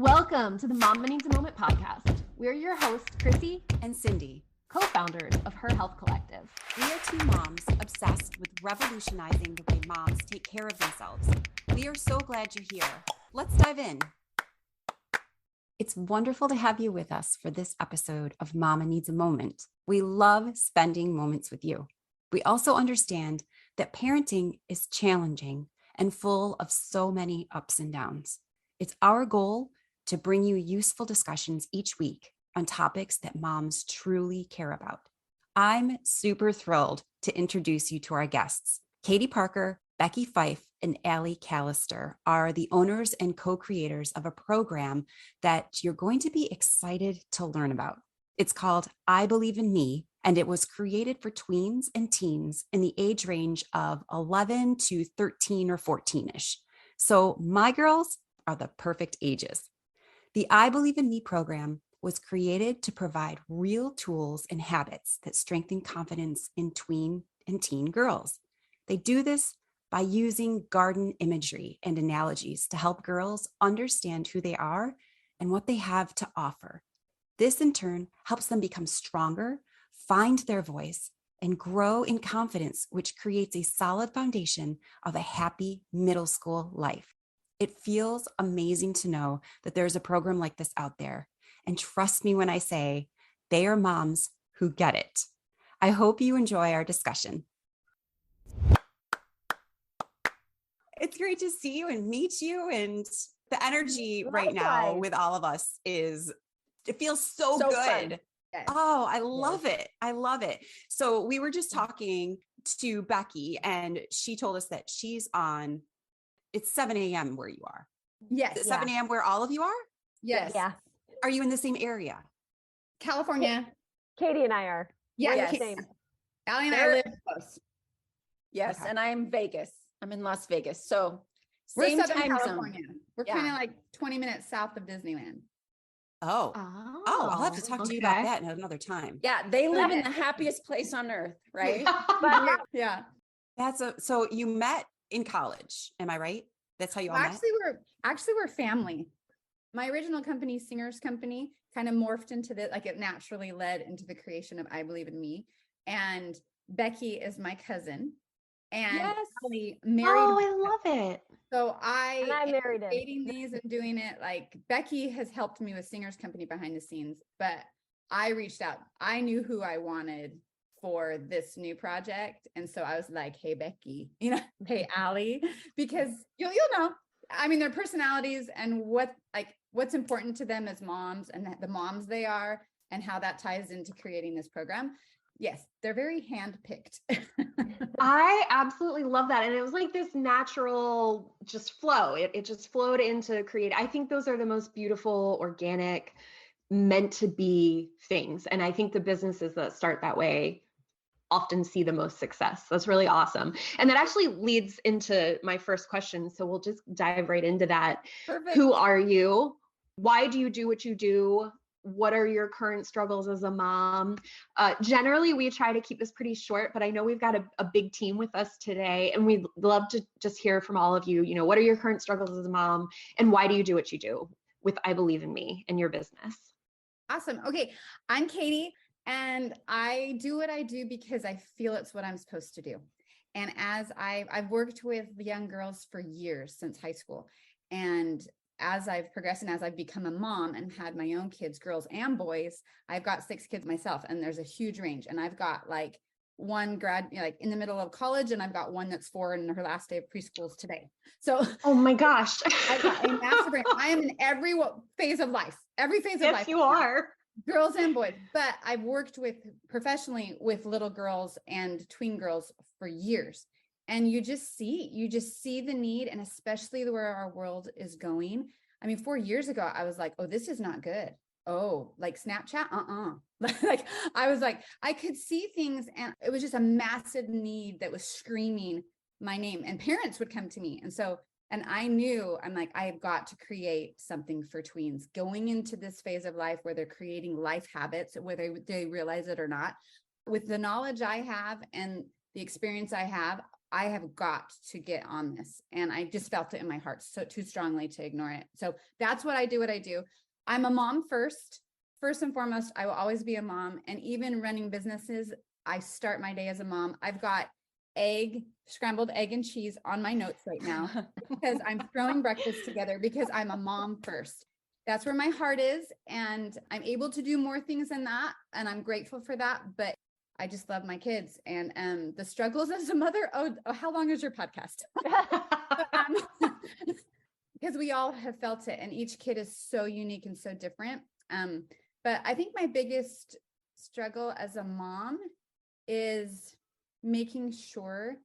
Welcome to the Mama Needs a Moment podcast. We're your hosts, Chrissy and Cindy, co-founders of Her Health Collective. We are two moms obsessed with revolutionizing the way moms take care of themselves. We are so glad you're here. Let's dive in. It's wonderful to have you with us for this episode of Mama Needs a Moment. We love spending moments with you. We also understand that parenting is challenging and full of so many ups and downs. It's our goal to bring you useful discussions each week on topics that moms truly care about. I'm super thrilled to introduce you to our guests. Katie Parker, Becky Fife, and Allie Callister are the owners and co-creators of a program that you're going to be excited to learn about. It's called I Believe in Me, and it was created for tweens and teens in the age range of 11 to 13 or 14-ish. So my girls are the perfect ages. The I Believe in Me program was created to provide real tools and habits that strengthen confidence in tween and teen girls. They do this by using garden imagery and analogies to help girls understand who they are and what they have to offer. This in turn helps them become stronger, find their voice, and grow in confidence, which creates a solid foundation of a happy middle school life. It feels amazing to know that there's a program like this out there. And trust me when I say they are moms who get it. I hope you enjoy our discussion. It's great to see you and meet you. And the energy right now with all of us it feels so good. Yes. Oh, I love it. I love it. So we were just talking to Becky and she told us that it's 7 a.m. where you are. Yes. 7 a.m. where all of you are? Yes. Yeah. Are you in the same area? California. Katie and I are. Yeah. We're the same. Allie and I live close. Yes, Okay. and I'm Vegas. I'm in Las Vegas. So We're same Southern time California. zone. We're Yeah. kind of like 20 minutes south of Disneyland. Oh, I'll have to talk to you about that another time. Yeah, they live in the happiest place on earth, right? But Yeah. So you met in college, am I right? That's how you all met? We're family. My original company, Singer's Company, kind of morphed into it naturally led into the creation of I Believe in Me. And Becky is my cousin. And Yes. Allie married. Oh, I love it. So I married him. dating these and doing it. Like Becky has helped me with Singer's Company behind the scenes, but I reached out. I knew who I wanted for this new project. And so I was like, hey, Becky, hey, Allie, because you'll know, I mean, their personalities and what's important to them as moms and the moms they are and how that ties into creating this program. Yes, they're very handpicked. I absolutely love that. And it was like this natural just flow. It just flowed into create. I think those are the most beautiful, organic, meant to be things. And I think the businesses that start that way often see the most success. That's really awesome. And that actually leads into my first question. So we'll just dive right into that. Perfect. Who are you? Why do you do what you do? What are your current struggles as a mom? Generally, we try to keep this pretty short, but I know we've got a big team with us today, and we'd love to just hear from all of you. What are your current struggles as a mom, and why do you do what you do with I Believe in Me and your business? Awesome. Okay, I'm Katie, and I do what I do because I feel it's what I'm supposed to do. And as I've worked with young girls for years since high school, and as I've progressed and as I've become a mom and had my own kids, girls and boys, I've got 6 kids myself, and there's a huge range. And I've got like one grad, in the middle of college, and I've got one that's 4 and her last day of preschool today. So, oh my gosh, I've got a massive range. I am in every phase of life, Yes, you are. girls and boys. But I've worked professionally with little girls and tween girls for years. And you just see the need, and especially where our world is going. I mean, 4 years ago, I was like, oh, this is not good. Oh, like Snapchat? Like, I was like, I could see things, and it was just a massive need that was screaming my name, and parents would come to me. And I knew, I'm like, I have got to create something for tweens going into this phase of life where they're creating life habits, whether they realize it or not. With the knowledge I have and the experience I have, I have got to get on this. And I just felt it in my heart so too strongly to ignore it. So that's what I do. I'm a mom first. First and foremost, I will always be a mom. And even running businesses, I start my day as a mom. I've got scrambled egg and cheese on my notes right now because I'm throwing breakfast together because I'm a mom first. That's where my heart is. And I'm able to do more things than that. And I'm grateful for that. But I just love my kids and the struggles as a mother. Oh, how long is your podcast? Because we all have felt it and each kid is so unique and so different. But I think my biggest struggle as a mom is making sure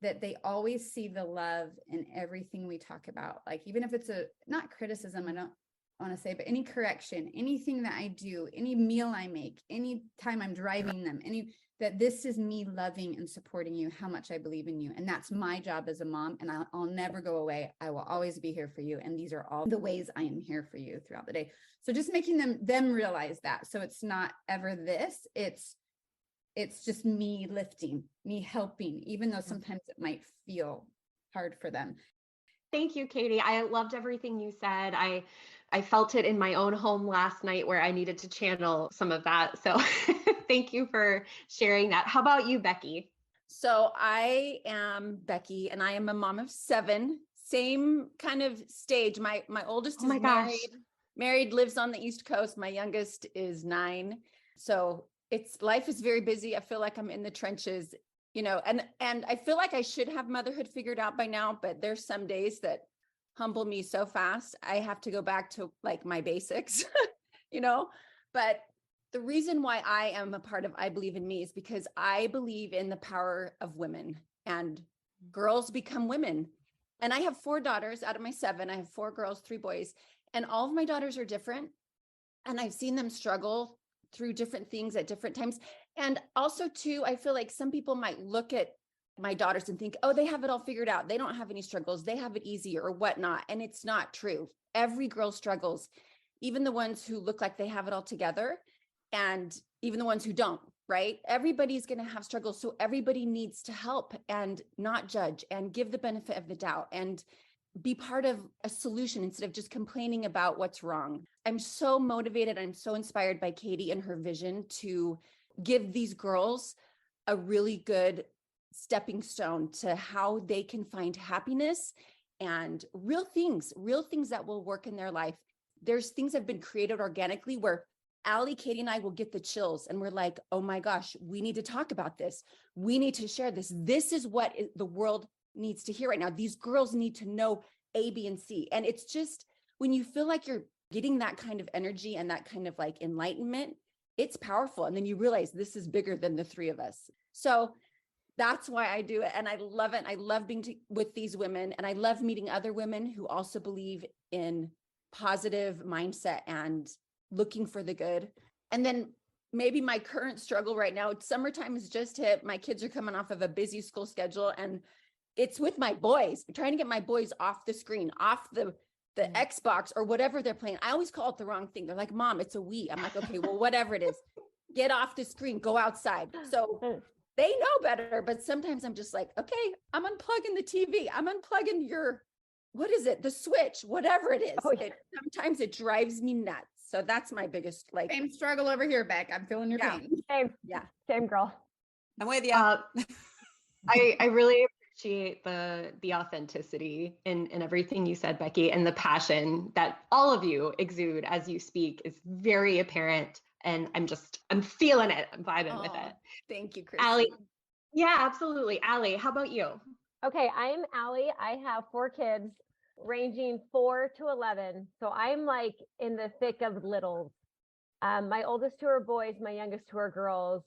that they always see the love in everything we talk about. Like, even if it's not criticism, I don't want to say, but any correction, anything that I do, any meal I make, any time I'm driving them, that this is me loving and supporting you, how much I believe in you. And that's my job as a mom. And I'll never go away. I will always be here for you. And these are all the ways I am here for you throughout the day. So just making them realize that. So it's not ever this, it's just me lifting, me helping, even though sometimes it might feel hard for them. Thank you, Katie. I loved everything you said. I felt it in my own home last night where I needed to channel some of that. So thank you for sharing that. How about you, Becky? So I am Becky and I am a mom of 7, same kind of stage. My oldest is married, lives on the East Coast. My youngest is 9. So life is very busy. I feel like I'm in the trenches, and I feel like I should have motherhood figured out by now, but there's some days that humble me so fast. I have to go back to like my basics, but the reason why I am a part of I Believe in Me is because I believe in the power of women and girls become women. And I have 4 daughters out of my 7. I have 4 girls, 3 boys, and all of my daughters are different. And I've seen them struggle through different things at different times. And also too, I feel like some people might look at my daughters and think, oh, they have it all figured out. They don't have any struggles. They have it easier or whatnot. And it's not true. Every girl struggles, even the ones who look like they have it all together and even the ones who don't, right? Everybody's going to have struggles. So everybody needs to help and not judge and give the benefit of the doubt and be part of a solution instead of just complaining about what's wrong. I'm so motivated. I'm so inspired by Katie and her vision to give these girls a really good stepping stone to how they can find happiness and real things that will work in their life. There's things that have been created organically where Allie, Katie, and I will get the chills and we're like, oh my gosh, we need to talk about this. We need to share this. This is what the world needs to hear right now. These girls need to know A, B, and C. And it's just when you feel like you're getting that kind of energy and that kind of like enlightenment, it's powerful. And then you realize this is bigger than the 3 of us. So that's why I do it. And I love it. I love being with these women and I love meeting other women who also believe in positive mindset and looking for the good. And then maybe my current struggle right now, summertime has just hit. My kids are coming off of a busy school schedule and it's with my boys. I'm trying to get my boys off the screen, off the Xbox or whatever they're playing. I always call it the wrong thing. They're like, Mom, it's a Wii. I'm like, okay, well, whatever it is, get off the screen, go outside. So they know better, but sometimes I'm just like, okay, I'm unplugging the TV. I'm unplugging the switch, whatever it is. Sometimes it drives me nuts. So that's my biggest same struggle over here, Beck. I'm feeling your pain. Same girl. I'm with you. I really appreciate the authenticity in everything you said, Becky, and the passion that all of you exude as you speak is very apparent. And I'm feeling it. I'm vibing with it. Thank you, Chris. Allie. Yeah, absolutely. Allie, how about you? Okay, I'm Allie. I have 4 kids ranging 4 to 11. So I'm like in the thick of littles. My oldest 2 are boys, my youngest 2 are girls.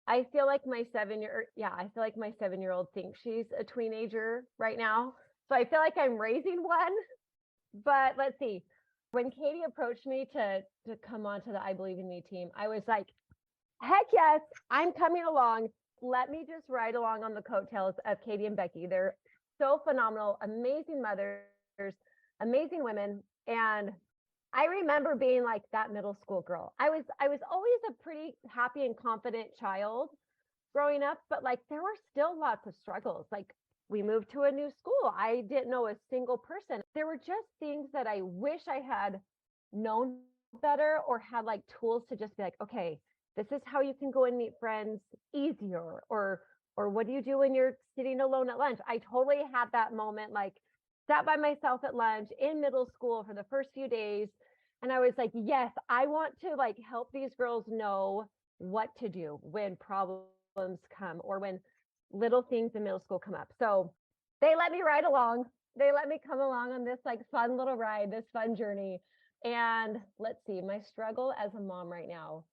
I feel like my 7-year-old thinks she's a teenager right now. So I feel like I'm raising one. But let's see. When Katie approached me to come on to the I Believe in Me team, I was like, heck yes, I'm coming along. Let me just ride along on the coattails of Katie and Becky. They're so phenomenal, amazing mothers, amazing women. And I remember being like that middle school girl. I was always a pretty happy and confident child growing up, but like there were still lots of struggles. Like we moved to a new school. I didn't know a single person. There were just things that I wish I had known better or had like tools to just be like, okay, this is how you can go and meet friends easier, or what do you do when you're sitting alone at lunch? I totally had that moment, like sat by myself at lunch in middle school for the first few days. And I was like, yes, I want to like help these girls know what to do when problems come or when little things in middle school come up. So they let me ride along. They let me come along on this like fun little ride, this fun journey. And let's see, my struggle as a mom right now,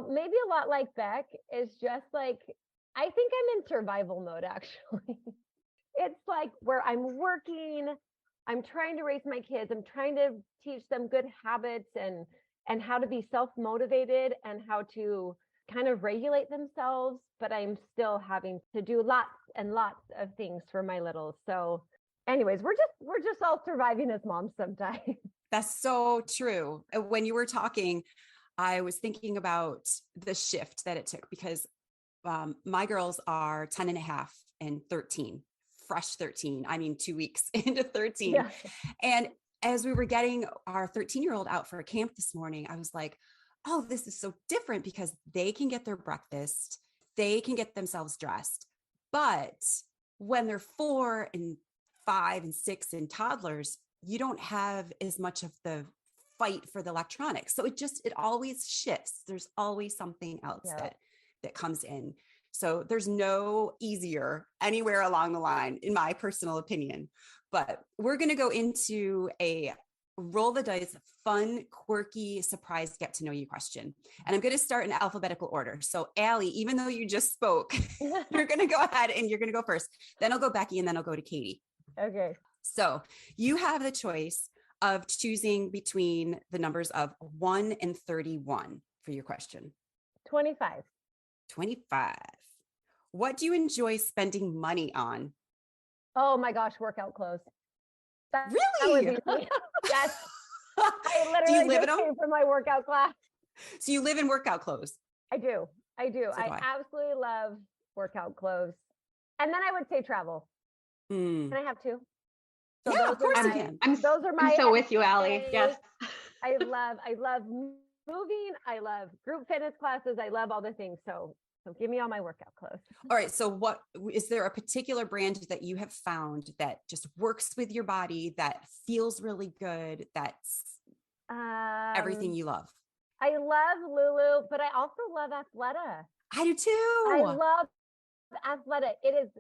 maybe a lot like Beck, is just like, I think I'm in survival mode, actually. It's like where I'm working, I'm trying to raise my kids, I'm trying to teach them good habits and how to be self-motivated and how to kind of regulate themselves, but I'm still having to do lots and lots of things for my littles. So anyways, we're just all surviving as moms sometimes. That's so true. When you were talking, I was thinking about the shift that it took because my girls are 10 and a half and 13, fresh 13. I mean, 2 weeks into 13. Yeah. And as we were getting our 13-year-old out for a camp this morning, I was like, oh, this is so different because they can get their breakfast, they can get themselves dressed. But when they're 4 and 5 and 6 and toddlers, you don't have as much of the fight for the electronics. So it always shifts. There's always something else that comes in. So there's no easier anywhere along the line, in my personal opinion. But we're going to go into a roll the dice, fun, quirky, surprise, get to know you question. And I'm going to start in alphabetical order. So Allie, even though you just spoke, you're going to go ahead and you're going to go first. Then I'll go Becky and then I'll go to Katie. Okay. So you have the choice of choosing between the numbers of 1 and 31 for your question. 25. 25. What do you enjoy spending money on? Oh my gosh, workout clothes. Really? That would be yes. I literally just came from my workout class. So you live in workout clothes? I do. I So I absolutely love workout clothes. And then I would say travel. Can I have two? So yeah, of course you can. I'm so with you, Allie. Yes. I love moving. I love group fitness classes. I love all the things. So give me all my workout clothes. All right. So what is there a particular brand that you have found that just works with your body, that feels really good, that's everything you love? I love Lulu, but I also love Athleta. I do too. I love Athleta. It is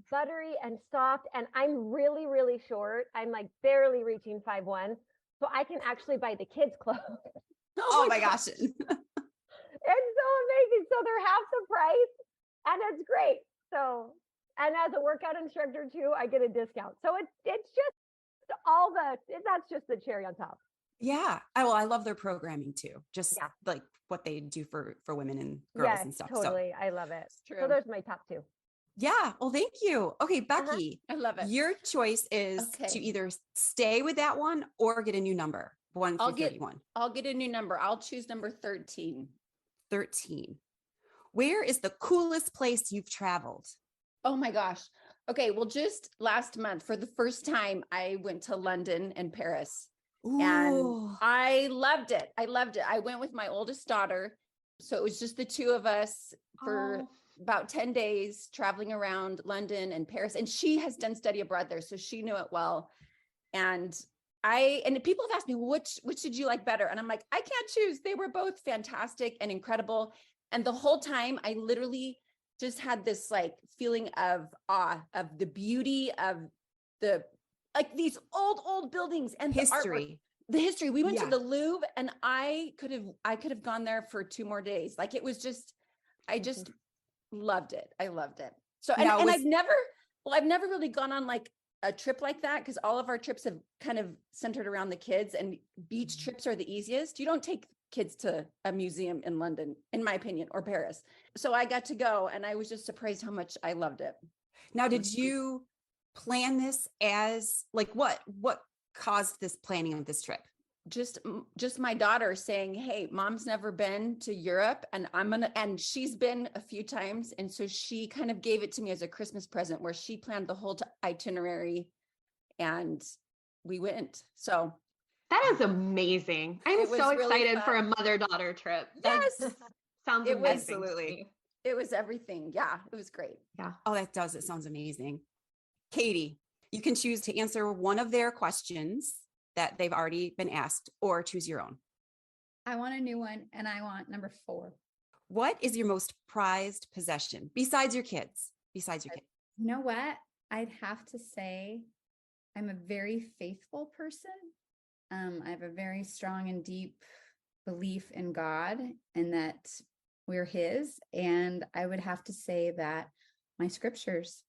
buttery and soft, and I'm really, really short. I'm like barely reaching 5'1", so I can actually buy the kids' clothes. Oh my gosh. It's so amazing. So they're half the price and it's great. So, and as a workout instructor too, I get a discount. So it's just that's just the cherry on top. Yeah. I love their programming too. Just like what they do for women and girls and stuff. Totally. So, I love it. So those are my top two. Yeah. Well, thank you. Okay, Becky. I love it. Your choice is to either stay with that one or get a new number. 1 through 31. I'll get a new number. I'll choose number 13. 13. Where is the coolest place you've traveled? Oh my gosh. Okay. Well, just last month for the first time, I went to London and Paris. Ooh. And I loved it. I went with my oldest daughter. So it was just the two of us for about 10 days traveling around London and Paris. And she has done study abroad there, so she knew it well. And people have asked me, which did you like better? And I'm like, I can't choose. They were both fantastic and incredible. And the whole time I literally just had this like feeling of awe of the beauty of like these old buildings and history. The history. We went to the Louvre and I could have gone there for 2 more days. Like it was just, I just loved it. I loved it. So, and I've never really gone on like a trip like that because all of our trips have kind of centered around the kids, and beach trips are the easiest. You don't take kids to a museum in London, in my opinion, or Paris. So I got to go and I was just surprised how much I loved it. Now, did you plan this as like, what caused this planning of this trip? just my daughter saying, hey, mom's never been to Europe and and she's been a few times. And so she kind of gave it to me as a Christmas present where she planned the whole itinerary and we went. So that is amazing. I'm so excited really for a mother-daughter trip. Yes. Sounds amazing. Absolutely. It was everything. Yeah, it was great. Yeah. Oh, that does. It sounds amazing. Katie, you can choose to answer one of their questions that they've already been asked or choose your own. I want a new one and I want number 4. What is your most prized possession besides your kids? You know what? I'd have to say I'm a very faithful person. I have a very strong and deep belief in God and that we're his. And I would have to say that my scriptures.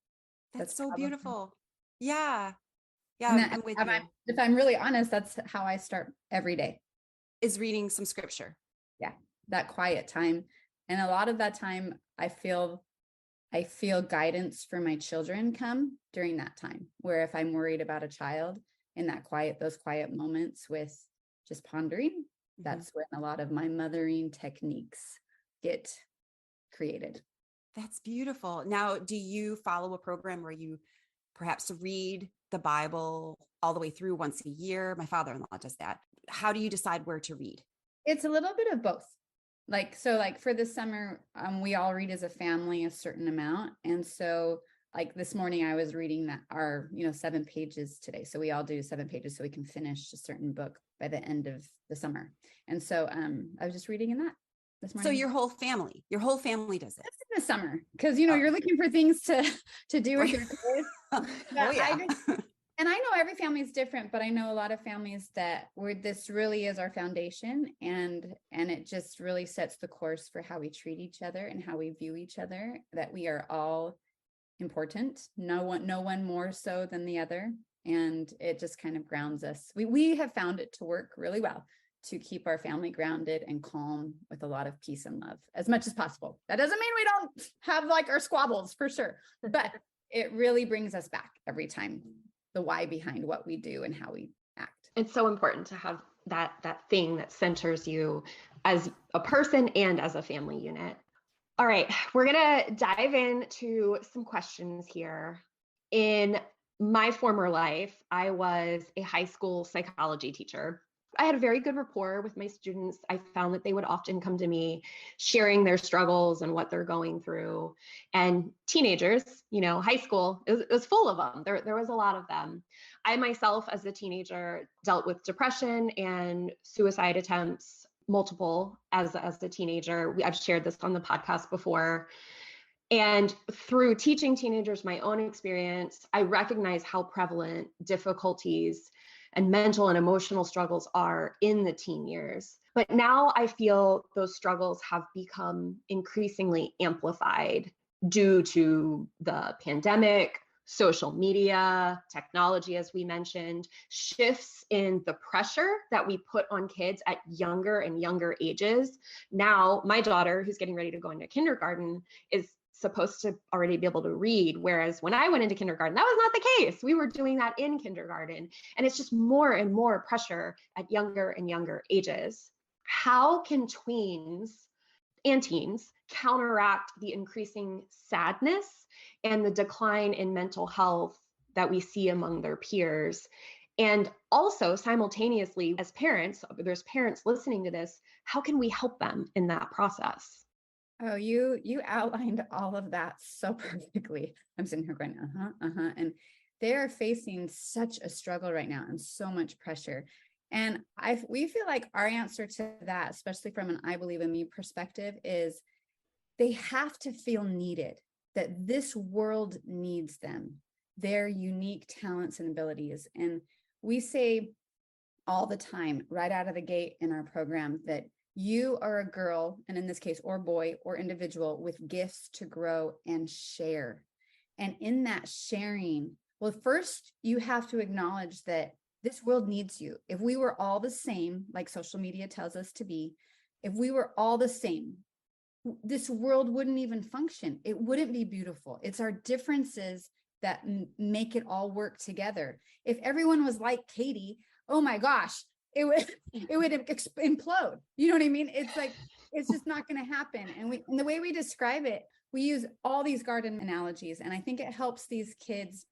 That's so beautiful. Yeah. Yeah. I'm with you. If I'm really honest, that's how I start every day. Is reading some scripture. Yeah. That quiet time. And a lot of that time I feel guidance for my children come during that time, where if I'm worried about a child in those quiet moments with just pondering, that's when a lot of my mothering techniques get created. That's beautiful. Now, do you follow a program where you perhaps read the Bible all the way through once a year? My father-in-law does that. How do you decide where to read? It's a little bit of both. Like for the summer, we all read as a family a certain amount. And so like this morning I was reading our 7 pages today. So we all do 7 pages so we can finish a certain book by the end of the summer. And so I was just reading in that this morning. So your whole family does it. That's in the summer because you're looking for things to do with your kids. Yeah. And I know every family is different, but I know a lot of families where this really is our foundation and it just really sets the course for how we treat each other and how we view each other, that we are all important. No one more so than the other. And it just kind of grounds us. We have found it to work really well to keep our family grounded and calm with a lot of peace and love as much as possible. That doesn't mean we don't have like our squabbles for sure, but it really brings us back every time, the why behind what we do and how we act. It's so important to have that thing that centers you as a person and as a family unit. All right, we're going to dive into some questions here. In my former life, I was a high school psychology teacher. I had a very good rapport with my students. I found that they would often come to me sharing their struggles and what they're going through. And teenagers, high school, it was full of them. There was a lot of them. I myself, as a teenager, dealt with depression and suicide attempts, multiple as a teenager. I've shared this on the podcast before. And through teaching teenagers my own experience, I recognize how prevalent difficulties and mental and emotional struggles are in the teen years. But now I feel those struggles have become increasingly amplified due to the pandemic, social media, technology, as we mentioned, shifts in the pressure that we put on kids at younger and younger ages. Now, my daughter, who's getting ready to go into kindergarten, is supposed to already be able to read. Whereas when I went into kindergarten, that was not the case. We were doing that in kindergarten. And it's just more and more pressure at younger and younger ages. How can tweens and teens counteract the increasing sadness and the decline in mental health that we see among their peers? And also simultaneously, as parents, there's parents listening to this, how can we help them in that process? Oh, you outlined all of that so perfectly. I'm sitting here going, and they are facing such a struggle right now and so much pressure. And we feel like our answer to that, especially from an I believe in me perspective, is they have to feel needed, that this world needs them, their unique talents and abilities. And we say all the time, right out of the gate in our program, that you are a girl, and in this case, or boy, or individual with gifts to grow and share. And in that sharing, well, first you have to acknowledge that this world needs you. If we were all the same, like social media tells us to be, if we were all the same, this world wouldn't even function. It wouldn't be beautiful. It's our differences that make it all work together. If everyone was like Katie, oh my gosh, it would implode. You know what I mean? It's like, it's just not going to happen. And the way we describe it, we use all these garden analogies. And I think it helps these kids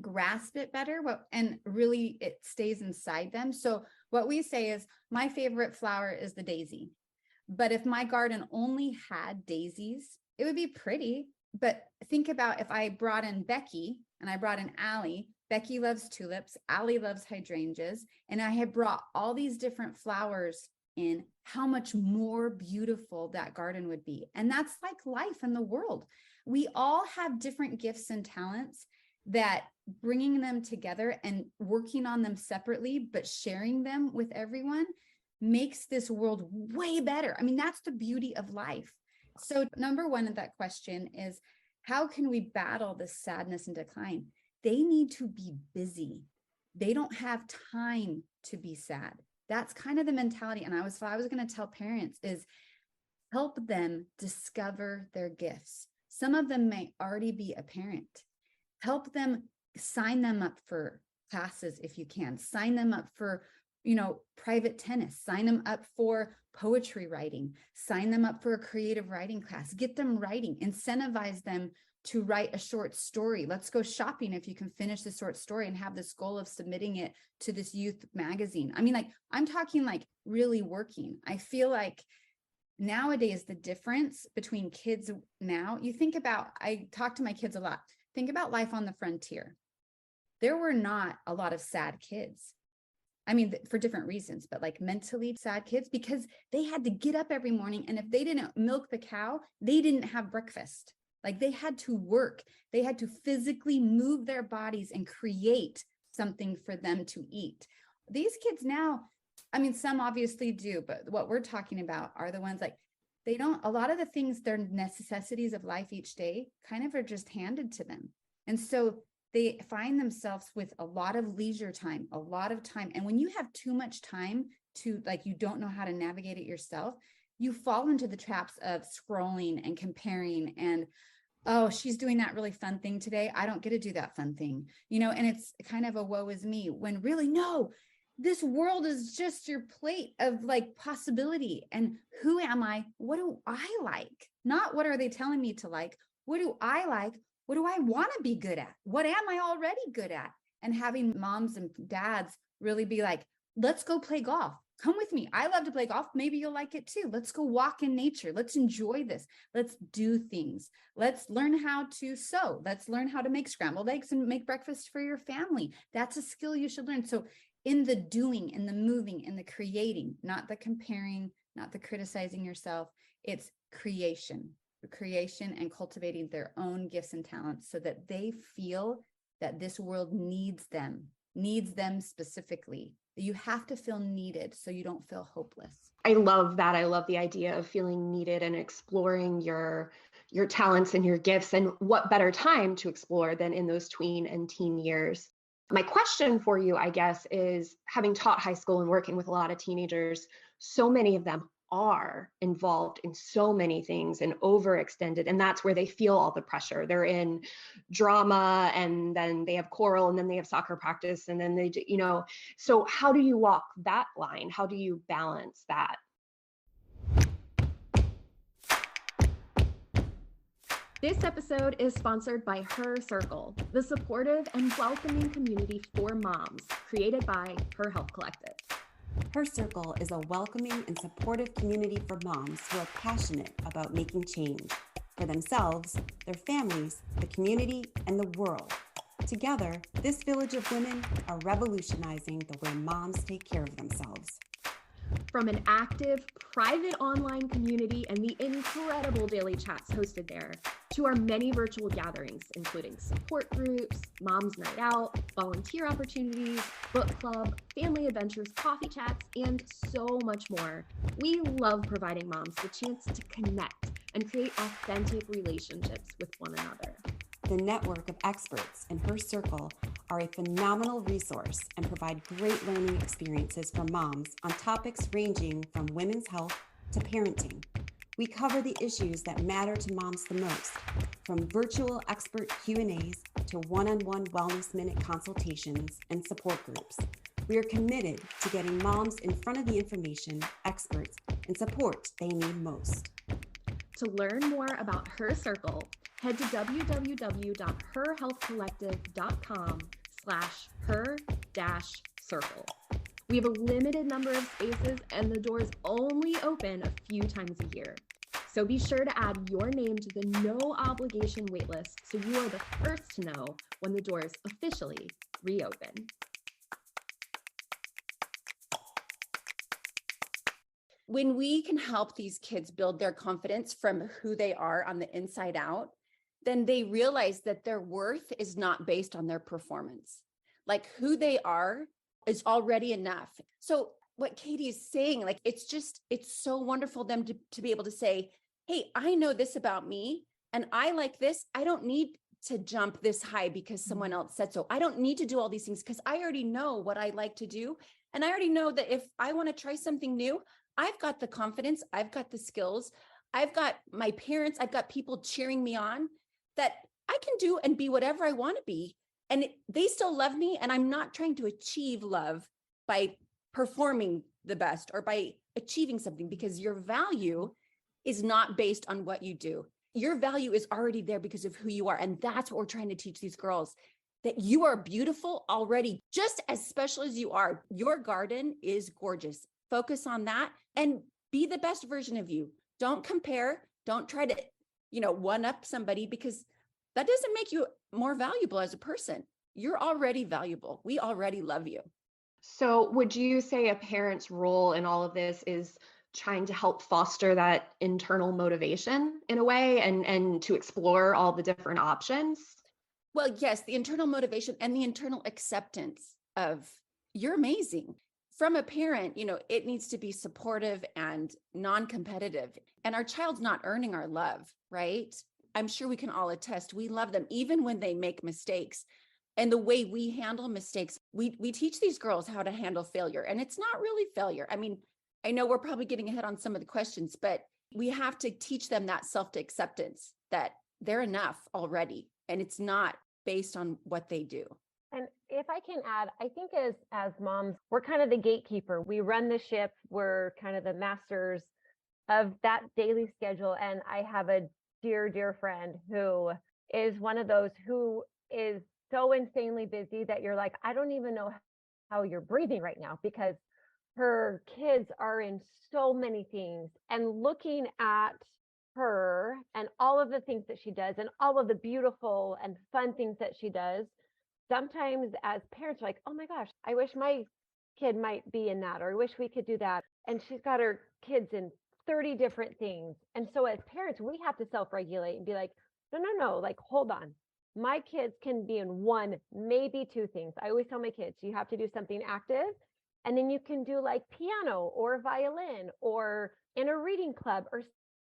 grasp it better, and really it stays inside them. So what we say is, my favorite flower is the daisy. But if my garden only had daisies, it would be pretty. But think about if I brought in Becky and I brought in Allie. Becky loves tulips, Allie loves hydrangeas, and I had brought all these different flowers in, how much more beautiful that garden would be. And that's like life in the world. We all have different gifts and talents, that bringing them together and working on them separately, but sharing them with everyone makes this world way better. I mean, that's the beauty of life. So number one of that question is, how can we battle this sadness and decline? They need to be busy. They don't have time to be sad. That's kind of the mentality. And what I was going to tell parents is, help them discover their gifts. Some of them may already be a parent. Help them, sign them up for classes if you can. Sign them up for, private tennis. Sign them up for poetry writing. Sign them up for a creative writing class. Get them writing. Incentivize them to write a short story. Let's go shopping if you can finish the short story, and have this goal of submitting it to this youth magazine. I mean, like, I'm talking like really working. I feel like nowadays the difference between kids now, I talk to my kids a lot. Think about life on the frontier. There were not a lot of sad kids. I mean, for different reasons, but like mentally sad kids, because they had to get up every morning. And if they didn't milk the cow, they didn't have breakfast. Like, they had to work. They had to physically move their bodies and create something for them to eat. These kids now, I mean, some obviously do, but what we're talking about are the ones like, a lot of the things, their necessities of life each day kind of are just handed to them. And so they find themselves with a lot of leisure time, a lot of time. And when you have too much time to, like, you don't know how to navigate it yourself, you fall into the traps of scrolling and comparing and, oh, she's doing that really fun thing today. I don't get to do that fun thing, and it's kind of a woe is me, when really, no, this world is just your plate of like possibility. And who am I? What do I like? Not what are they telling me to like? What do I like? What do I want to be good at? What am I already good at? And having moms and dads really be like, let's go play golf. Come with me. I love to play golf. Maybe you'll like it too. Let's go walk in nature. Let's enjoy this. Let's do things. Let's learn how to sew. Let's learn how to make scrambled eggs and make breakfast for your family. That's a skill you should learn. So in the doing, in the moving, in the creating, not the comparing, not the criticizing yourself, it's creation and cultivating their own gifts and talents so that they feel that this world needs them specifically. You have to feel needed so you don't feel hopeless. I love that. I love the idea of feeling needed and exploring your talents and your gifts. And what better time to explore than in those tween and teen years? My question for you, I guess, is, having taught high school and working with a lot of teenagers, so many of them are involved in so many things and overextended. And that's where they feel all the pressure. They're in drama, and then they have choral, and then they have soccer practice. And then they, so how do you walk that line? How do you balance that? This episode is sponsored by Her Circle, the supportive and welcoming community for moms created by Her Health Collective. Her Circle is a welcoming and supportive community for moms who are passionate about making change for themselves, their families, the community, and the world. Together, this village of women are revolutionizing the way moms take care of themselves. From an active, private online community and the incredible daily chats hosted there, to our many virtual gatherings, including support groups, Mom's Night Out, volunteer opportunities, book club, family adventures, coffee chats, and so much more. We love providing moms the chance to connect and create authentic relationships with one another. The network of experts in Her Circle are a phenomenal resource and provide great learning experiences for moms on topics ranging from women's health to parenting. We cover the issues that matter to moms the most, from virtual expert Q&As to one-on-one wellness minute consultations and support groups. We are committed to getting moms in front of the information, experts, and support they need most. To learn more about Her Circle, head to www.herhealthcollective.com/her-circle. We have a limited number of spaces and the doors only open a few times a year. So be sure to add your name to the no obligation waitlist so you are the first to know when the doors officially reopen. When we can help these kids build their confidence from who they are on the inside out, then they realize that their worth is not based on their performance. Like who they are is already enough. So what Katie is saying, like, it's so wonderful them to be able to say, hey, I know this about me and I like this. I don't need to jump this high because someone else said so. I don't need to do all these things because I already know what I like to do. And I already know that if I want to try something new, I've got the confidence, I've got the skills, I've got my parents, I've got people cheering me on that I can do and be whatever I want to be. And they still love me. And I'm not trying to achieve love by performing the best or by achieving something, because your value is not based on what you do. Your value is already there because of who you are. And that's what we're trying to teach these girls, that you are beautiful already, just as special as you are. Your garden is gorgeous. Focus on that and be the best version of you. Don't compare. Don't try to, one up somebody, because that doesn't make you more valuable as a person. You're already valuable. We already love you. So would you say a parent's role in all of this is trying to help foster that internal motivation in a way and to explore all the different options? Well, yes, the internal motivation and the internal acceptance of you're amazing. From a parent, it needs to be supportive and non-competitive. And our child's not earning our love, right? I'm sure we can all attest. We love them even when they make mistakes. And the way we handle mistakes, we teach these girls how to handle failure. And it's not really failure. I mean, I know we're probably getting ahead on some of the questions, but we have to teach them that self-acceptance, that they're enough already. And it's not based on what they do. And if I can add, I think as moms, we're kind of the gatekeeper. We run the ship. We're kind of the masters of that daily schedule. And I have a dear, dear friend who is one of those who is so insanely busy that you're like, I don't even know how you're breathing right now, because her kids are in so many things. And looking at her and all of the things that she does and all of the beautiful and fun things that she does, sometimes as parents are like, oh my gosh, I wish my kid might be in that, or I wish we could do that. And she's got her kids in 30 different things. And so as parents, we have to self-regulate and be like, no, like, hold on. My kids can be in one, maybe two things. I always tell my kids, you have to do something active, and then you can do like piano or violin or in a reading club or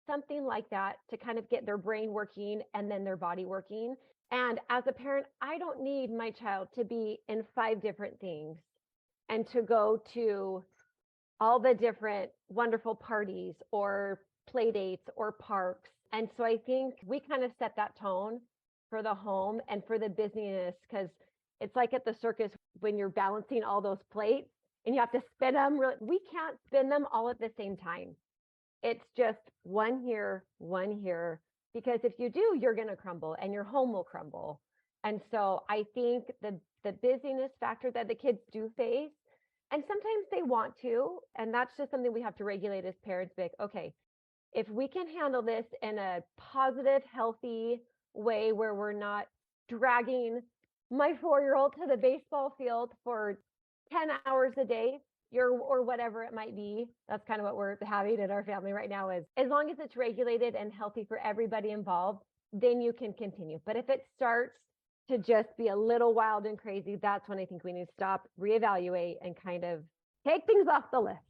something like that to kind of get their brain working and then their body working. And as a parent, I don't need my child to be in 5 different things and to go to all the different wonderful parties or play dates or parks. And so I think we kind of set that tone for the home and for the busyness, because it's like at the circus when you're balancing all those plates and you have to spin them. We can't spin them all at the same time. It's just one here, because if you do, you're going to crumble and your home will crumble. And so I think the busyness factor that the kids do face, and sometimes they want to, and that's just something we have to regulate as parents. Like, okay, if we can handle this in a positive, healthy way where we're not dragging my 4-year-old to the baseball field for 10 hours a day, or whatever it might be. That's kind of what we're having in our family right now, is as long as it's regulated and healthy for everybody involved, then you can continue. But if it starts to just be a little wild and crazy, that's when I think we need to stop, reevaluate, and kind of take things off the list,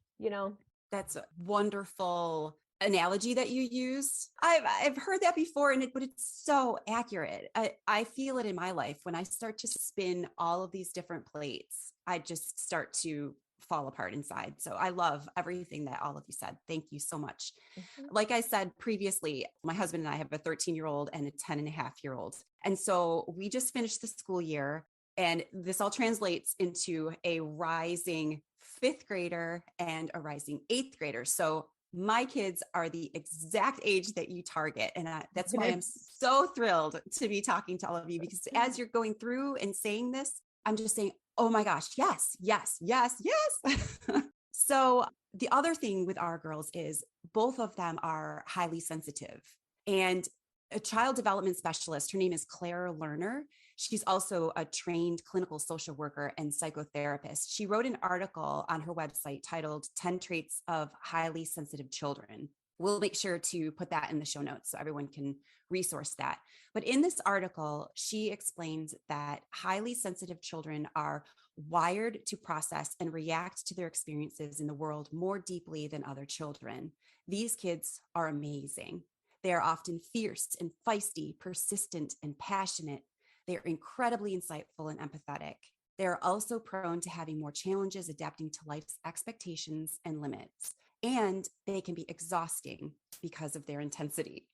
That's a wonderful analogy that you use. I've heard that before, but it's so accurate. I feel it in my life. When I start to spin all of these different plates, I just start to fall apart inside. So I love everything that all of you said. Thank you so much. Mm-hmm. Like I said previously, my husband and I have a 13-year-old and a 10-and-a-half-year-old. And so we just finished the school year. And this all translates into a rising 5th grader and a rising 8th grader. So my kids are the exact age that you target. And that's why I'm so thrilled to be talking to all of you, because as you're going through and saying this, I'm just saying, oh my gosh, yes, yes, yes, yes. So the other thing with our girls is both of them are highly sensitive. And a child development specialist, her name is Claire Lerner. She's also a trained clinical social worker and psychotherapist. She wrote an article on her website titled 10 Traits of Highly Sensitive Children. We'll make sure to put that in the show notes so everyone can resource that. But in this article, she explains that highly sensitive children are wired to process and react to their experiences in the world more deeply than other children. These kids are amazing. They are often fierce and feisty, persistent and passionate. They are incredibly insightful and empathetic. They are also prone to having more challenges adapting to life's expectations and limits. And they can be exhausting because of their intensity.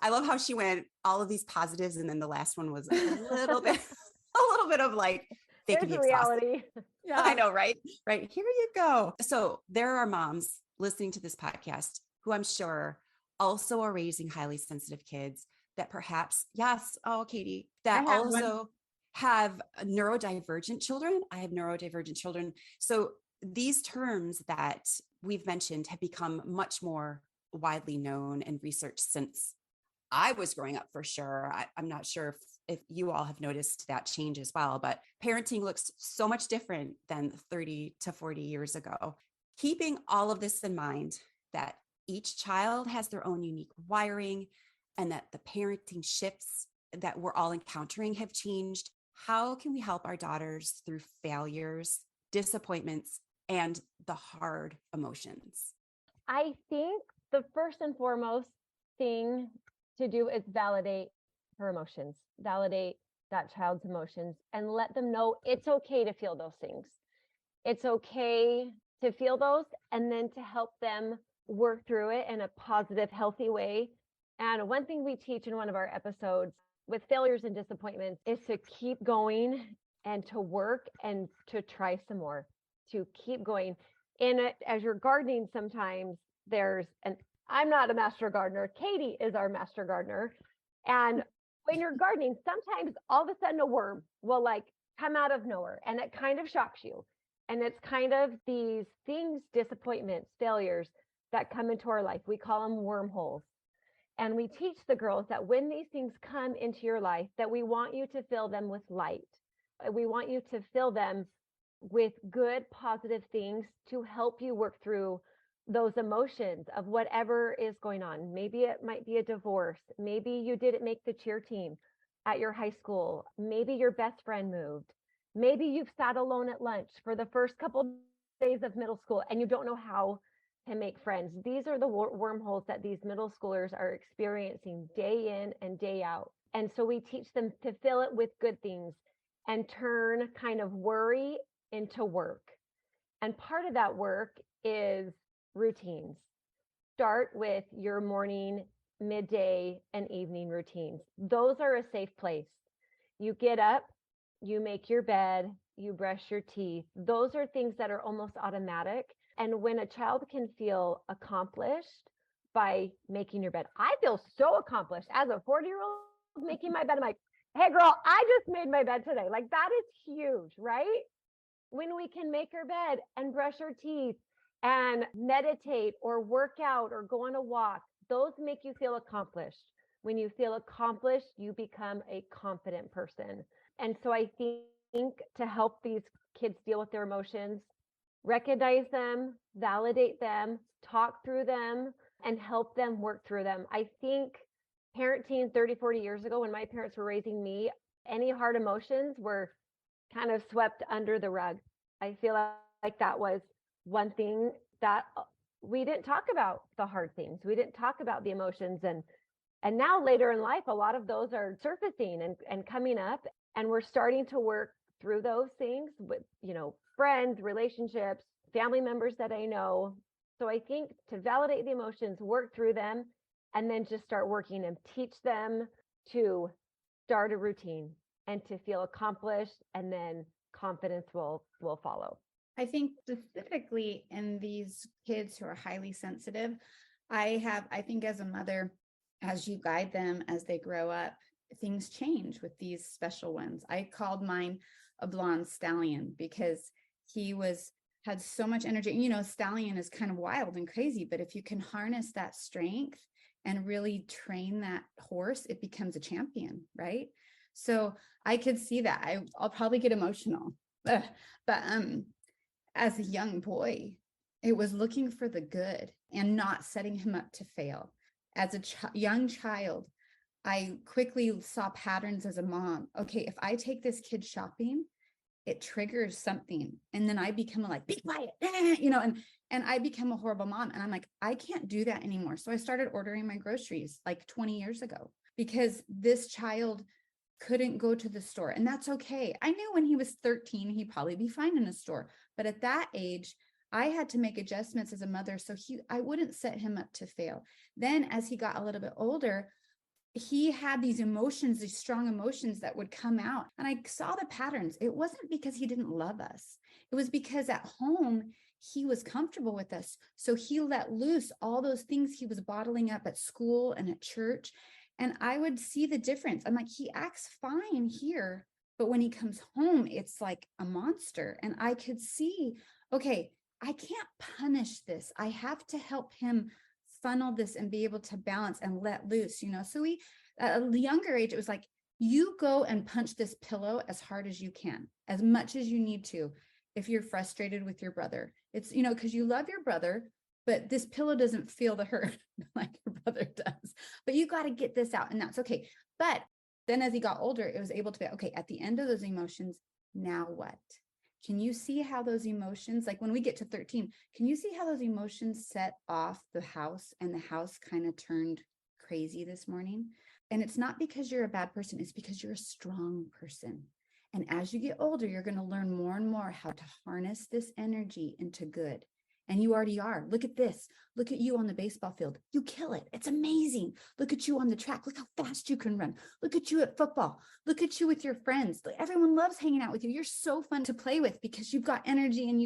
I love how she went all of these positives, and then the last one was a little bit of like, they can be exhausting. Reality. Yeah, I know, right? Right. Here you go. So there are moms listening to this podcast who I'm sure also are raising highly sensitive kids that perhaps, yes, oh, Katie, that also have neurodivergent children. I have neurodivergent children. So these terms that we've mentioned have become much more widely known and researched since I was growing up, for sure. I'm not sure if you all have noticed that change as well, but parenting looks so much different than 30 to 40 years ago. Keeping all of this in mind, that each child has their own unique wiring and that the parenting shifts that we're all encountering have changed, how can we help our daughters through failures, disappointments, and the hard emotions? I think the first and foremost thing to do is validate her emotions, validate that child's emotions, and let them know it's okay to feel those things. It's okay to feel those, and then to help them work through it in a positive, healthy way. And one thing we teach in one of our episodes with failures and disappointments is to keep going and to work and to try some more, to keep going. In it, as you're gardening, sometimes I'm not a master gardener. Katie is our master gardener. And when you're gardening, sometimes all of a sudden a worm will like come out of nowhere, and it kind of shocks you. And it's kind of these things, disappointments, failures that come into our life. We call them wormholes. And we teach the girls that when these things come into your life, that we want you to fill them with light. We want you to fill them with good, positive things to help you work through those emotions of whatever is going on. Maybe it might be a divorce. Maybe you didn't make the cheer team at your high school. Maybe your best friend moved. Maybe you've sat alone at lunch for the first couple days of middle school and you don't know how to make friends. These are the wormholes that these middle schoolers are experiencing day in and day out. And so we teach them to fill it with good things and turn kind of worry into work. And part of that work is routines. Start with your morning, midday, and evening routines. Those are a safe place. You get up, you make your bed, you brush your teeth. Those are things that are almost automatic. And when a child can feel accomplished by making your bed, I feel so accomplished as a 40-year-old making my bed. I'm like, hey girl, I just made my bed today. Like that is huge, right? When we can make our bed and brush our teeth and meditate or work out or go on a walk, those make you feel accomplished. When you feel accomplished, you become a confident person. And so I think to help these kids deal with their emotions, recognize them, validate them, talk through them, and help them work through them. I think parenting 30, 40 years ago, when my parents were raising me, any hard emotions were kind of swept under the rug. I feel like that was one thing that we didn't talk about, the hard things. We didn't talk about the emotions. And now later in life, a lot of those are surfacing and coming up, and we're starting to work through those things with, friends, relationships, family members that I know. So I think to validate the emotions, work through them, and then just start working and teach them to start a routine. and to feel accomplished, and then confidence will follow. I think specifically in these kids who are highly sensitive, I think as a mother, as you guide them as they grow up, things change with these special ones. I called mine a blonde stallion because he had so much energy. You know, stallion is kind of wild and crazy, but if you can harness that strength and really train that horse, it becomes a champion, right? So I could see that. I'll probably get emotional, but as a young boy, it was looking for the good and not setting him up to fail. As a young child, I quickly saw patterns as a mom. Okay, if I take this kid shopping, it triggers something. And then I become like, be quiet, you know, and I become a horrible mom. And I'm like, I can't do that anymore. So I started ordering my groceries like 20 years ago because this child couldn't go to the store. And that's okay. I knew when he was 13, he'd probably be fine in a store. But at that age, I had to make adjustments as a mother so I wouldn't set him up to fail. Then as he got a little bit older, he had these emotions, these strong emotions that would come out. And I saw the patterns. It wasn't because he didn't love us. It was because at home, he was comfortable with us. So he let loose all those things he was bottling up at school and at church. And I would see the difference. I'm like, he acts fine here, but when he comes home, it's like a monster. And I could see, okay, I can't punish this. I have to help him funnel this and be able to balance and let loose, you know? So at a younger age, it was like, you go and punch this pillow as hard as you can, as much as you need to. If you're frustrated with your brother, it's, you know, because you love your brother, but this pillow doesn't feel the hurt like your brother does, but you got to get this out and that's okay. But then as he got older, it was able to be, okay, at the end of those emotions, now what? Can you see how those emotions, like when we get to 13, can you see how those emotions set off the house and the house kind of turned crazy this morning? And it's not because you're a bad person, it's because you're a strong person. And as you get older, you're going to learn more and more how to harness this energy into good. And you already are. Look at this. Look at you on the baseball field. You kill it. It's amazing. Look at you on the track. Look how fast you can run. Look at you at football. Look at you with your friends. Everyone loves hanging out with you. You're so fun to play with because you've got energy and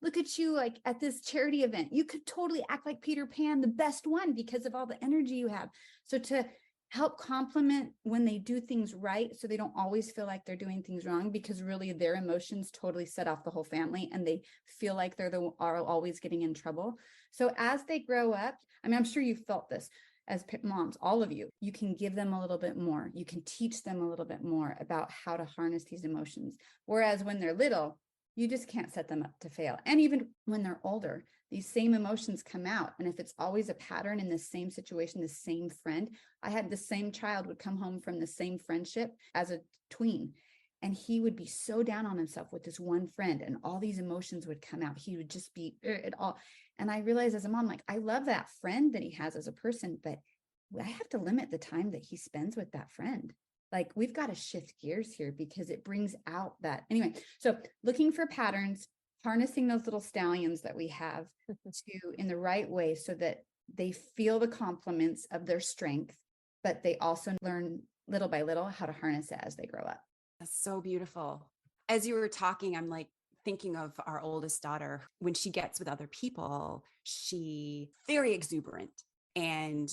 look at you like at this charity event. You could totally act like Peter Pan, the best one because of all the energy you have. So to help complement when they do things right, so they don't always feel like they're doing things wrong, because really their emotions totally set off the whole family and they feel like are always getting in trouble. So as they grow up, I mean, I'm sure you've felt this as moms, all of you can give them a little bit more. You can teach them a little bit more about how to harness these emotions. Whereas when they're little, you just can't set them up to fail. And even when they're older, these same emotions come out. And if it's always a pattern in the same situation, the same friend, I had the same child would come home from the same friendship as a tween. And he would be so down on himself with this one friend and all these emotions would come out. He would just be it all. And I realized as a mom, like, I love that friend that he has as a person, but I have to limit the time that he spends with that friend. Like, we've got to shift gears here because it brings out that. Anyway, so looking for patterns, harnessing those little stallions that we have in the right way so that they feel the compliments of their strength, but they also learn little by little how to harness it as they grow up. That's so beautiful. As you were talking, I'm like thinking of our oldest daughter. When she gets with other people, she very exuberant and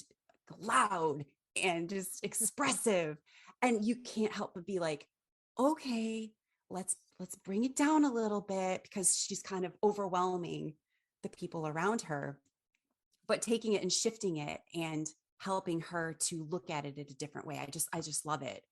loud and just expressive. And you can't help but be like, okay, let's bring it down a little bit, because she's kind of overwhelming the people around her, but taking it and shifting it and helping her to look at it in a different way. I just love it.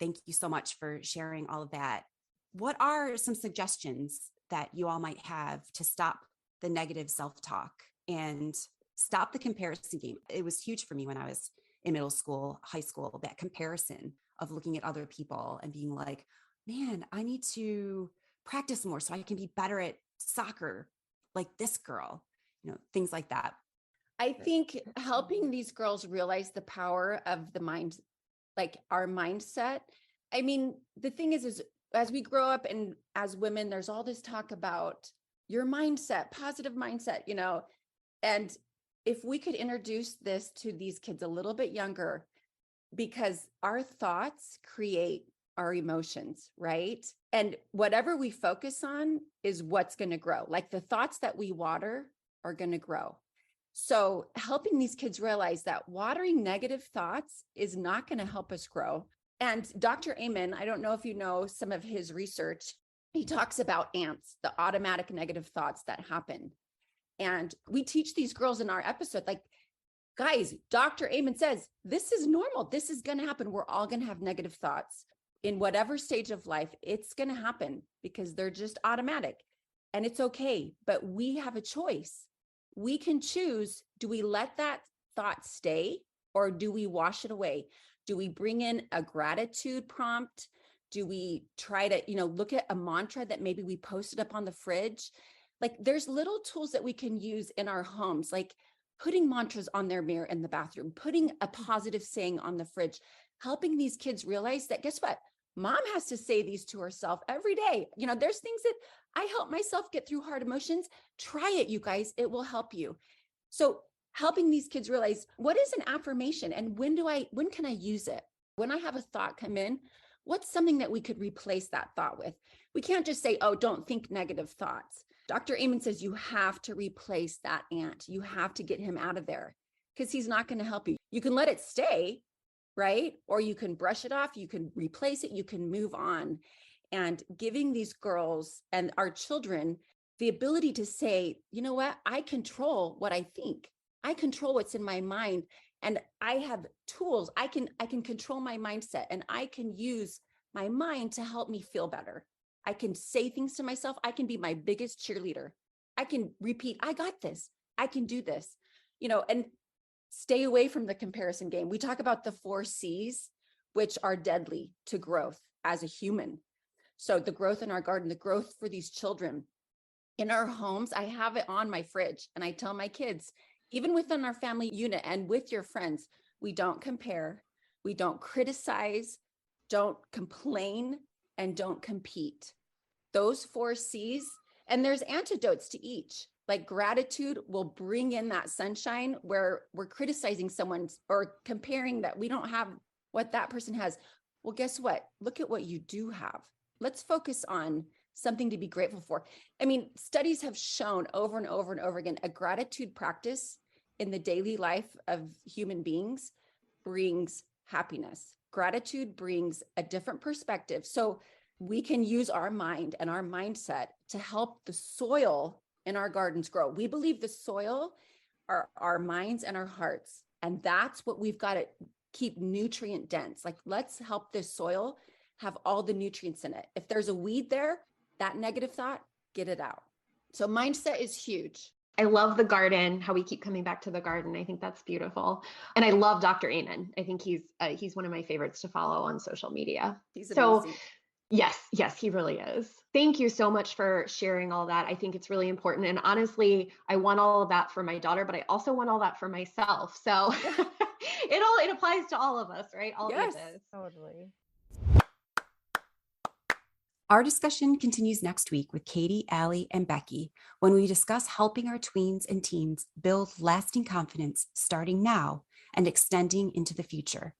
Thank you so much for sharing all of that. What are some suggestions that you all might have to stop the negative self-talk and stop the comparison game? It was huge for me when I was in middle school, high school, that comparison of looking at other people and being like, man, I need to practice more so I can be better at soccer like this girl, things like that. I think helping these girls realize the power of the mind, like our mindset. I mean, the thing is as we grow up and as women, there's all this talk about your mindset, positive mindset, and if we could introduce this to these kids a little bit younger, because our thoughts create our emotions, right? And whatever we focus on is what's going to grow. Like the thoughts that we water are going to grow. So helping these kids realize that watering negative thoughts is not going to help us grow. And Dr. Amen, I don't know if you know some of his research. He talks about ants, the automatic negative thoughts that happen. And we teach these girls in our episode, like, guys, Dr. Amen says, this is normal. This is going to happen. We're all going to have negative thoughts in whatever stage of life. It's going to happen because they're just automatic and it's okay. But we have a choice. We can choose, do we let that thought stay or do we wash it away? Do we bring in a gratitude prompt? Do we try to, look at a mantra that maybe we posted up on the fridge? Like there's little tools that we can use in our homes, like putting mantras on their mirror in the bathroom, putting a positive saying on the fridge, helping these kids realize that, guess what? Mom has to say these to herself every day. There's things that I help myself get through hard emotions. Try it, you guys. It will help you. So helping these kids realize, what is an affirmation and when can I use it? When I have a thought come in, what's something that we could replace that thought with? We can't just say, oh, don't think negative thoughts. Dr. Amen says you have to replace that ant. You have to get him out of there because he's not going to help you. You can let it stay, right? Or you can brush it off. You can replace it. You can move on. And giving these girls and our children the ability to say, you know what? I control what I think. I control what's in my mind. And I have tools. I can control my mindset and I can use my mind to help me feel better. I can say things to myself. I can be my biggest cheerleader. I can repeat, I got this. I can do this, and stay away from the comparison game. We talk about the 4 C's, which are deadly to growth as a human. So the growth in our garden, the growth for these children in our homes, I have it on my fridge and I tell my kids, even within our family unit and with your friends, we don't compare, we don't criticize, don't complain, and don't compete. Those 4 C's, and there's antidotes to each. Like gratitude will bring in that sunshine where we're criticizing someone or comparing that we don't have what that person has. Well, guess what? Look at what you do have. Let's focus on something to be grateful for. I mean, studies have shown over and over and over again, a gratitude practice in the daily life of human beings brings happiness. Gratitude brings a different perspective. So we can use our mind and our mindset to help the soil in our gardens grow. We believe the soil are our minds and our hearts. And that's what we've got to keep nutrient dense. Like, let's help this soil have all the nutrients in it. If there's a weed there, that negative thought, get it out. So mindset is huge. I love the garden, how we keep coming back to the garden. I think that's beautiful. And I love Dr. Amen. I think he's one of my favorites to follow on social media. He's amazing. Yes, he really is. Thank you so much for sharing all that. I think it's really important. And honestly, I want all of that for my daughter, but I also want all that for myself. So it applies to all of us, right? All yes, ages. Totally. Our discussion continues next week with Katie, Allie, and Becky when we discuss helping our tweens and teens build lasting confidence starting now and extending into the future.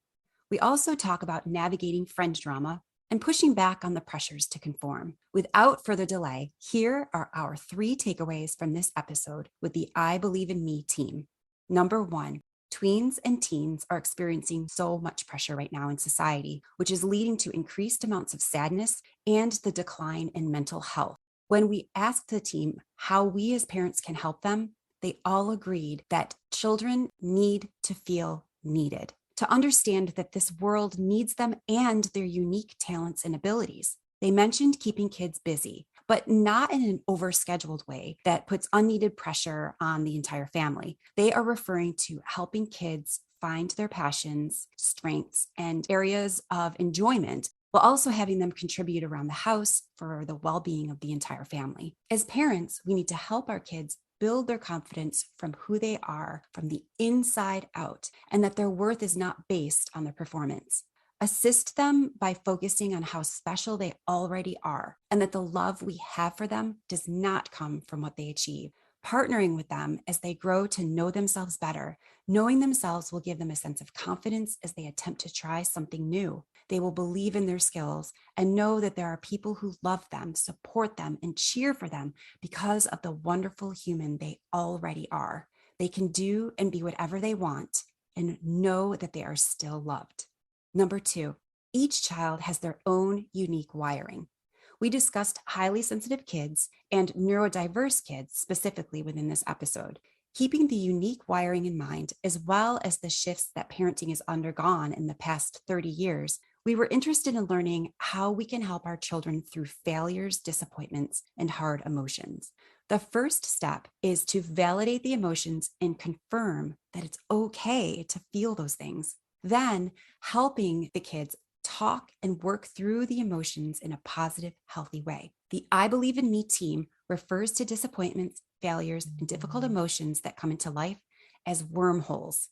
We also talk about navigating friend drama and pushing back on the pressures to conform. Without further delay, here are our 3 takeaways from this episode with the I Believe in Me team. Number 1, tweens and teens are experiencing so much pressure right now in society, which is leading to increased amounts of sadness and the decline in mental health. When we asked the team how we as parents can help them, they all agreed that children need to feel needed, to understand that this world needs them and their unique talents and abilities. They mentioned keeping kids busy, but not in an overscheduled way that puts unneeded pressure on the entire family. They are referring to helping kids find their passions, strengths, and areas of enjoyment, while also having them contribute around the house for the well-being of the entire family. As parents, we need to help our kids build their confidence from who they are from the inside out, and that their worth is not based on their performance. Assist them by focusing on how special they already are, and that the love we have for them does not come from what they achieve. Partnering with them as they grow to know themselves better. Knowing themselves will give them a sense of confidence as they attempt to try something new. They will believe in their skills and know that there are people who love them, support them, and cheer for them because of the wonderful human they already are. They can do and be whatever they want and know that they are still loved. Number 2, each child has their own unique wiring. We discussed highly sensitive kids and neurodiverse kids specifically within this episode. Keeping the unique wiring in mind, as well as the shifts that parenting has undergone in the past 30 years, we were interested in learning how we can help our children through failures, disappointments, and hard emotions. The first step is to validate the emotions and confirm that it's okay to feel those things. Then helping the kids talk and work through the emotions in a positive, healthy way. The I Believe in Me team refers to disappointments, failures, and difficult emotions that come into life as wormholes.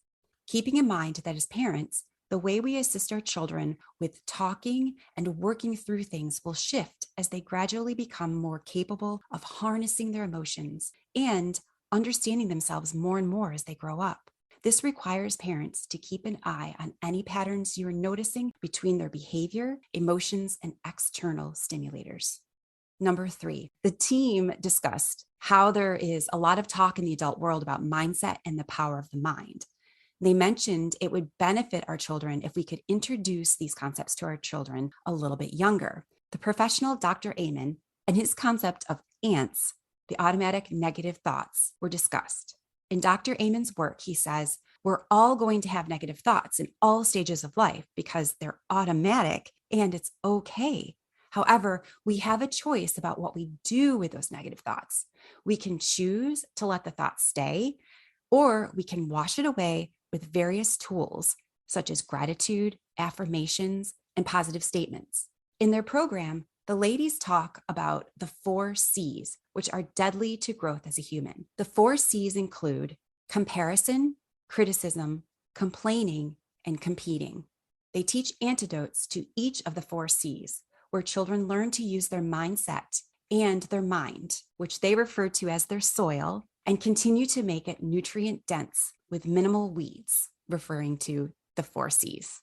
Keeping in mind that as parents, the way we assist our children with talking and working through things will shift as they gradually become more capable of harnessing their emotions and understanding themselves more and more as they grow up. This requires parents to keep an eye on any patterns you are noticing between their behavior, emotions, and external stimulators. Number 3, the team discussed how there is a lot of talk in the adult world about mindset and the power of the mind. They mentioned it would benefit our children if we could introduce these concepts to our children a little bit younger. The professional Dr. Amen and his concept of ants, the automatic negative thoughts, were discussed. In Dr. Amen's work, he says, we're all going to have negative thoughts in all stages of life because they're automatic and it's okay. However, we have a choice about what we do with those negative thoughts. We can choose to let the thoughts stay, or we can wash it away with various tools, such as gratitude, affirmations, and positive statements. In their program, the ladies talk about the 4 C's, which are deadly to growth as a human. The 4 C's include comparison, criticism, complaining, and competing. They teach antidotes to each of the 4 C's, where children learn to use their mindset and their mind, which they refer to as their soil, and continue to make it nutrient dense with minimal weeds, referring to the 4 C's.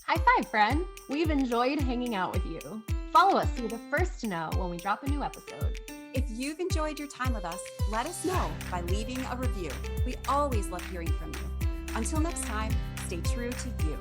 High five, friend. We've enjoyed hanging out with you. Follow us so you're the first to know when we drop a new episode. If you've enjoyed your time with us, let us know by leaving a review. We always love hearing from you. Until next time, stay true to you.